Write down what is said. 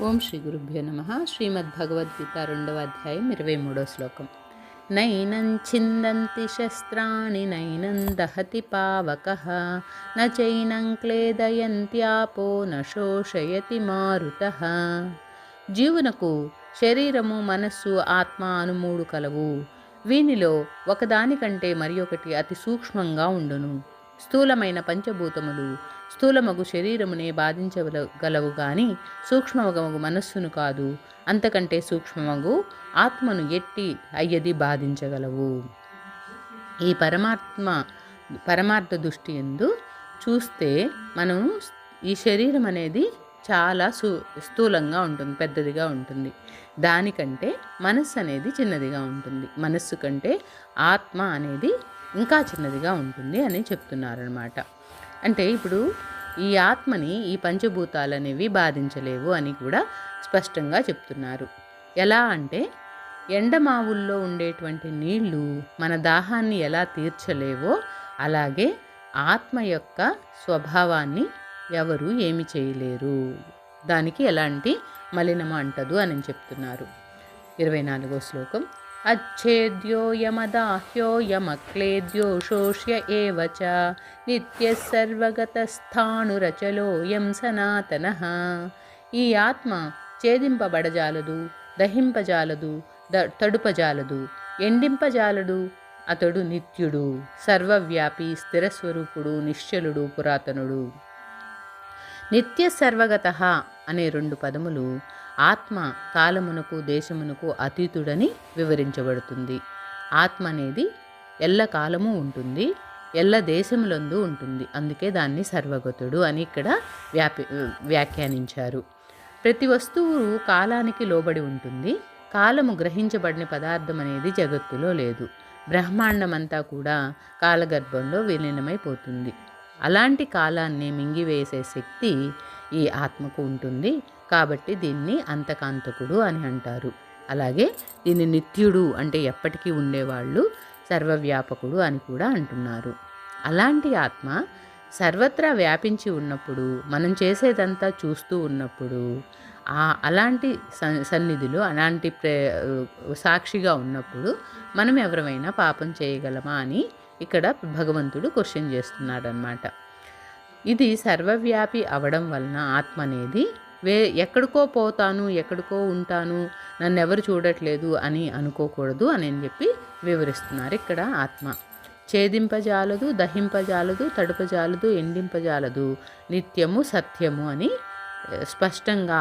ఓం శ్రీ గురుభ్యో నమః. శ్రీమద్భగవద్గీత 2వ అధ్యాయం 23వ శ్లోకం. నైనం ఛిందంతి శస్త్రాణి నైనం దహతి పావకః న చైనం క్లేదయంత్యాపో న శోషయతి మారుతః. జీవునకు శరీరము, మనస్సు, ఆత్మ అను మూడు కలవు. వీనిలో ఒకదానికంటే మరి ఒకటి అతి సూక్ష్మంగా ఉండును. స్థూలమైన పంచభూతములు స్థూలమగు శరీరమునే బాధించగలవు గాని సూక్ష్మమగు మనస్సును కాదు. అంతకంటే సూక్ష్మమగు ఆత్మను ఎట్టి అయ్యది బాధించగలవు. ఈ పరమార్థ దృష్టి యందు చూస్తే మనం ఈ శరీరం అనేది చాలా స్థూలంగా ఉంటుంది, పెద్దదిగా ఉంటుంది. దానికంటే మనస్సు అనేది చిన్నదిగా ఉంటుంది. మనస్సు కంటే ఆత్మ అనేది ఇంకా చిన్నదిగా ఉంటుంది అని చెప్తున్నారనమాట. అంటే ఇప్పుడు ఈ ఆత్మని ఈ పంచభూతాలు అనేవి బాధించలేవు అని కూడా స్పష్టంగా చెప్తున్నారు. ఎలా అంటే ఎండమావుల్లో ఉండేటువంటి నీళ్లు మన దాహాన్ని ఎలా తీర్చలేవో అలాగే ఆత్మ యొక్క స్వభావాన్ని ఎవరు ఏమి చేయలేరు, దానికి ఎలాంటి మలినము అంటదు అని చెప్తున్నారు. 24వ శ్లోకం. అచ్ఛేద్యో యమదాహ్యో యమక్లేద్యో శోష్య ఏవ చ నిత్యః సర్వగతస్థాణురచలోయం సనాతనః. ఈ ఆత్మ ఛేదింపబడజాలదు, దహింపజాలదు, తడుపజాలదు, ఎండింపజాలడు. అతడు నిత్యుడు, సర్వవ్యాపి, స్థిరస్వరూపుడు, నిశ్చలుడు, పురాతనుడు. నిత్య సర్వగతః అనే 2 పదములు ఆత్మ కాలమునకు దేశమునకు అతీతుడని వివరించబడుతుంది. ఆత్మ అనేది ఎల్ల కాలము ఉంటుంది, ఎల్ల దేశములందు ఉంటుంది. అందుకే దాన్ని సర్వగతుడు అని ఇక్కడ వ్యాఖ్యానించారు. ప్రతి వస్తువు కాలానికి లోబడి ఉంటుంది. కాలము గ్రహించబడిన పదార్థం అనేది జగత్తులో లేదు. బ్రహ్మాండమంతా కూడా కాలగర్భంలో విలీనమైపోతుంది. అలాంటి కాలాన్ని మింగివేసే శక్తి ఈ ఆత్మకు ఉంటుంది. కాబట్టి దీన్ని అంతకాంతకుడు అని అంటారు. అలాగే దీన్ని నిత్యుడు అంటే ఎప్పటికీ ఉండేవాళ్ళు, సర్వవ్యాపకుడు అని కూడా అంటున్నారు. అలాంటి ఆత్మ సర్వత్రా వ్యాపించి ఉన్నప్పుడు, మనం చేసేదంతా చూస్తూ ఉన్నప్పుడు, అలాంటి సన్నిధిలో అలాంటి సాక్షిగా ఉన్నప్పుడు మనం ఎవరైనా పాపం చేయగలమా అని ఇక్కడ భగవంతుడు క్వశ్చన్ చేస్తున్నాడు అన్నమాట. ఇది సర్వవ్యాపి అవడం వలన ఆత్మ అనేది ఎక్కడికో పోతాను, ఎక్కడికో ఉంటాను, నన్ను ఎవరు చూడట్లేదు అని అనుకోకూడదు అని చెప్పి వివరిస్తున్నారు. ఇక్కడ ఆత్మ ఛేదింపజాలదు, దహింపజాలదు, తడుపజాలదు, ఎండింపజాలదు, నిత్యము సత్యము అని స్పష్టంగా